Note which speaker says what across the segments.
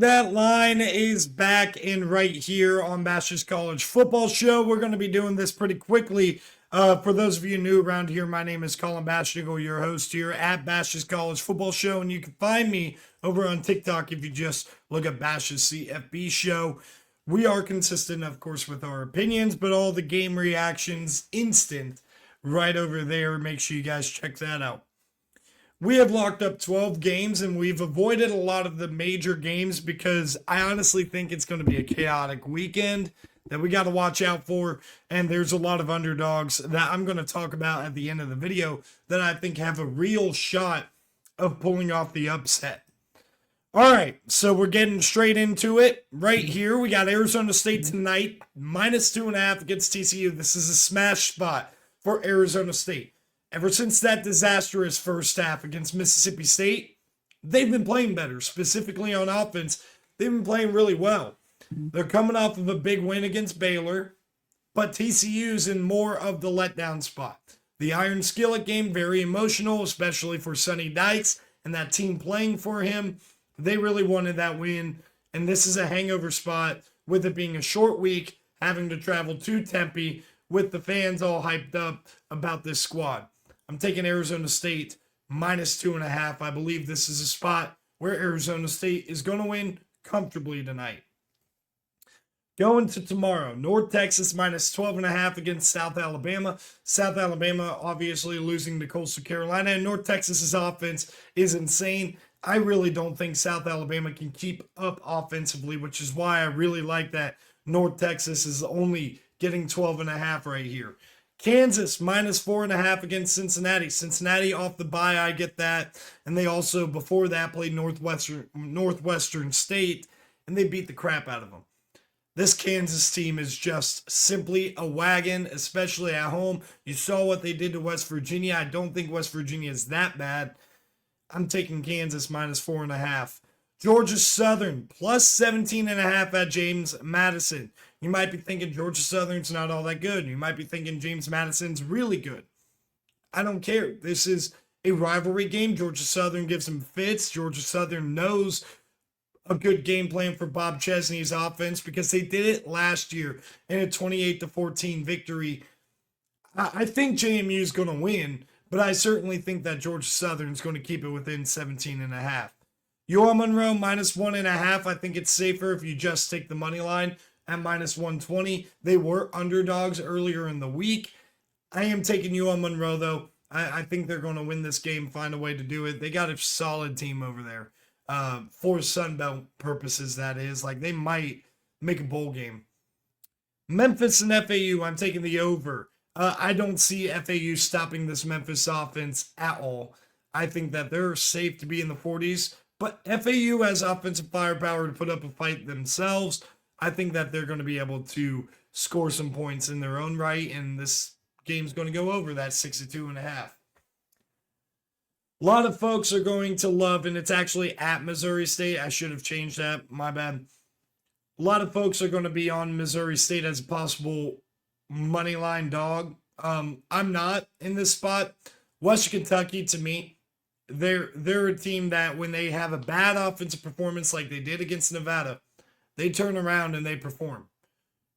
Speaker 1: That line is back in right here on Bash's College Football Show. We're going to be doing this pretty quickly. For those of you new around here, my name is Colin Bashnigal, your host here at Bash's College Football Show, and you can find me over on TikTok if you just look at Bash's CFB Show. We are consistent, of course, with our opinions, but all the game reactions instant right over there. Make sure you guys check that out. We have locked up 12 games, and we've avoided a lot of the major games because I honestly think it's going to be a chaotic weekend that we got to watch out for. And there's a lot of underdogs that I'm going to talk about at the end of the video that I think have a real shot of pulling off the upset. All right, so we're getting straight into it. Right here, we got Arizona State tonight, -2.5 against TCU. This is a smash spot for Arizona State. Ever since that disastrous first half against Mississippi State, they've been playing better, specifically on offense. They've been playing really well. They're coming off of a big win against Baylor, but TCU's in more of the letdown spot. The Iron Skillet game, very emotional, especially for Sonny Dykes and that team playing for him. They really wanted that win, and this is a hangover spot with it being a short week, having to travel to Tempe with the fans all hyped up about this squad. I'm taking Arizona State -2.5. I believe this is a spot where Arizona State is going to win comfortably tonight. Going to tomorrow, North Texas -12.5 against South Alabama. South Alabama obviously losing to Coastal Carolina, and North Texas's offense is insane. I really don't think South Alabama can keep up offensively, which is why I really like that North Texas is only getting 12.5 right here. Kansas -4.5 against Cincinnati. Cincinnati off the bye, I get that. And they also, before that, played Northwestern State, and they beat the crap out of them. This Kansas team is just simply a wagon, especially at home. You saw what they did to West Virginia. I don't think West Virginia is that bad. I'm taking Kansas -4.5. Georgia Southern +17.5 at James Madison. You might be thinking Georgia Southern's not all that good. You might be thinking James Madison's really good. I don't care. This is a rivalry game. Georgia Southern gives them fits. Georgia Southern knows a good game plan for Bob Chesney's offense because they did it last year in a 28-14 victory. I think JMU is going to win, but I certainly think that Georgia Southern is going to keep it within 17.5. UL Monroe -1.5. I think it's safer if you just take the money line at -120. They were underdogs earlier in the week. I am taking UL Monroe, though. I think they're going to win this game, find a way to do it. They got a solid team over there. For Sunbelt purposes, that is. Like, they might make a bowl game. Memphis and FAU, I'm taking the over. I don't see FAU stopping this Memphis offense at all. I think that they're safe to be in the 40s. But FAU has offensive firepower to put up a fight themselves. I think that they're going to be able to score some points in their own right, and this game's going to go over that 62.5. A lot of folks are going to love, and it's actually at Missouri State. I should have changed that. My bad. A lot of folks are going to be on Missouri State as a possible money line dog. I'm not in this spot. Western Kentucky, to me, they're a team that when they have a bad offensive performance like they did against Nevada, they turn around and they perform.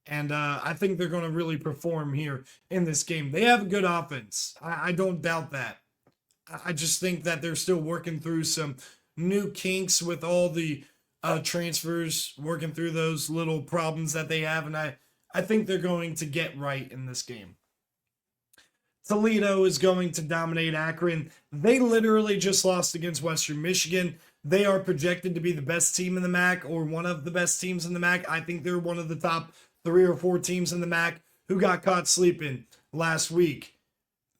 Speaker 1: And I think they're going to really perform here in this game. They have a good offense. I don't doubt that. I just think that they're still working through some new kinks with all the transfers, working through those little problems that they have. And I think they're going to get right in this game. Toledo is going to dominate Akron. They literally just lost against Western Michigan. They are projected to be the best team in the MAC, or one of the best teams in the MAC. I think they're one of the top 3 or 4 teams in the MAC who got caught sleeping last week.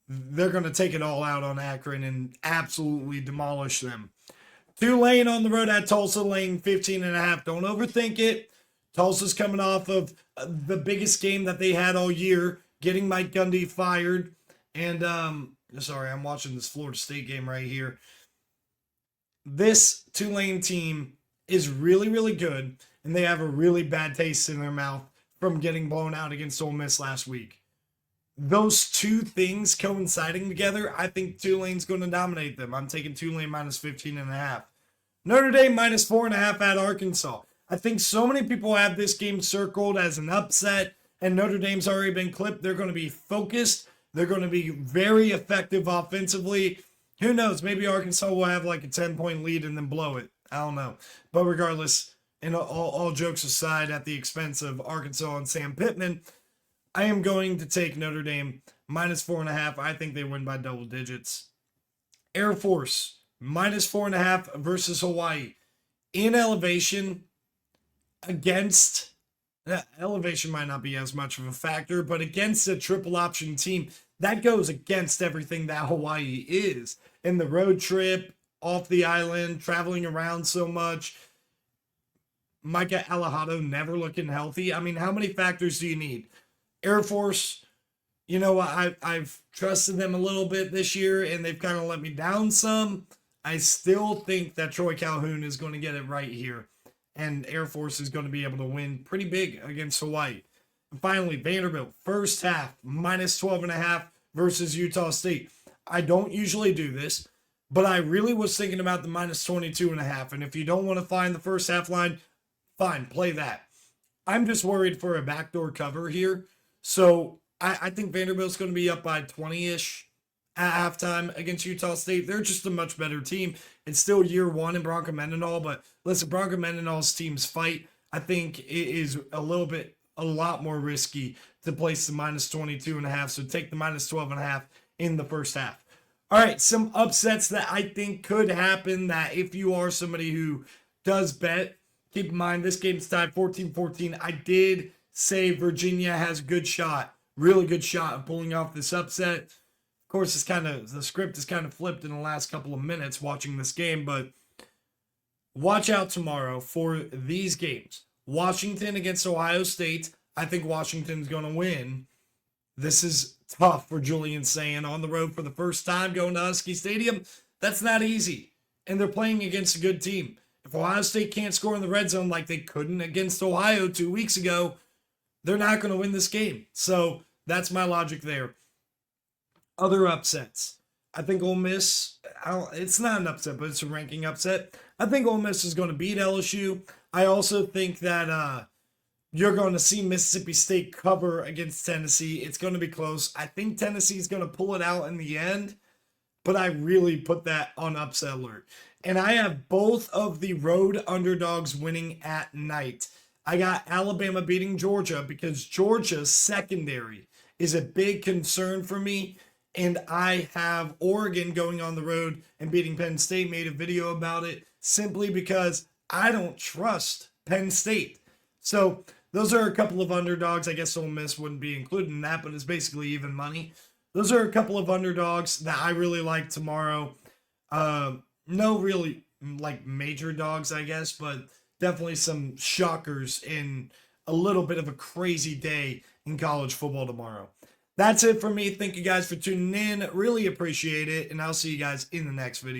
Speaker 1: They're going to take it all out on Akron and absolutely demolish them. Tulane on the road at Tulsa, laying 15.5. Don't overthink it. Tulsa's coming off of the biggest game that they had all year, getting Mike Gundy fired. And, sorry, I'm watching this Florida State game right here. This Tulane team is really, really good, and they have a really bad taste in their mouth from getting blown out against Ole Miss last week. Those two things coinciding together, I think Tulane's going to dominate them. I'm taking Tulane -15.5. Notre Dame minus 4.5 at Arkansas. I think so many people have this game circled as an upset, and Notre Dame's already been clipped. They're going to be focused. They're going to be very effective offensively. Who knows? Maybe Arkansas will have like a 10-point lead and then blow it. I don't know. But regardless, and all jokes aside, at the expense of Arkansas and Sam Pittman, I am going to take Notre Dame minus 4.5. I think they win by double digits. Air Force minus 4.5 versus Hawaii. In elevation, against elevation might not be as much of a factor, but against a triple option team, that goes against everything that Hawaii is. In the road trip, off the island, traveling around so much, Micah Alejado never looking healthy. I mean, how many factors do you need? Air Force, you know, I've trusted them a little bit this year, and they've kind of let me down some. I still think that Troy Calhoun is going to get it right here, and Air Force is going to be able to win pretty big against Hawaii. And finally, Vanderbilt, first half, minus 12.5 versus Utah State. I don't usually do this, but I really was thinking about the minus 22.5. And if you don't want to find the first half line, fine, play that. I'm just worried for a backdoor cover here. So I think Vanderbilt's going to be up by 20-ish at halftime against Utah State. They're just a much better team. It's still year one in Bronco Mendenhall, but listen, Bronco Mendenhall's teams fight. I think it is a lot more risky to place the minus 22.5. So take the minus 12.5 in the first half. All right, some upsets that I think could happen, that if you are somebody who does bet, keep in mind this game's tied 14-14. I did say Virginia has a good shot, really good shot of pulling off this upset. Of course, the script is kind of flipped in the last couple of minutes watching this game, but watch out tomorrow for these games. Washington against Ohio State. I think Washington's going to win. This is tough for Julian Sayin on the road for the first time going to Husky Stadium. That's not easy. And they're playing against a good team. If Ohio State can't score in the red zone like they couldn't against Ohio 2 weeks ago, they're not going to win this game. So that's my logic there. Other upsets. I think Ole Miss, it's not an upset, but it's a ranking upset. I think Ole Miss is going to beat LSU. I also think that you're going to see Mississippi State cover against Tennessee. It's going to be close. I think Tennessee is going to pull it out in the end, but I really put that on upset alert. And I have both of the road underdogs winning at night. I got Alabama beating Georgia because Georgia's secondary is a big concern for me. And I have Oregon going on the road and beating Penn State. Made a video about it simply because I don't trust Penn State. So those are a couple of underdogs. I guess Ole Miss wouldn't be included in that, but it's basically even money. Those are a couple of underdogs that I really like tomorrow. No really like major dogs, I guess, but definitely some shockers in a little bit of a crazy day in college football tomorrow. That's it for me. Thank you guys for tuning in. Really appreciate it, and I'll see you guys in the next video.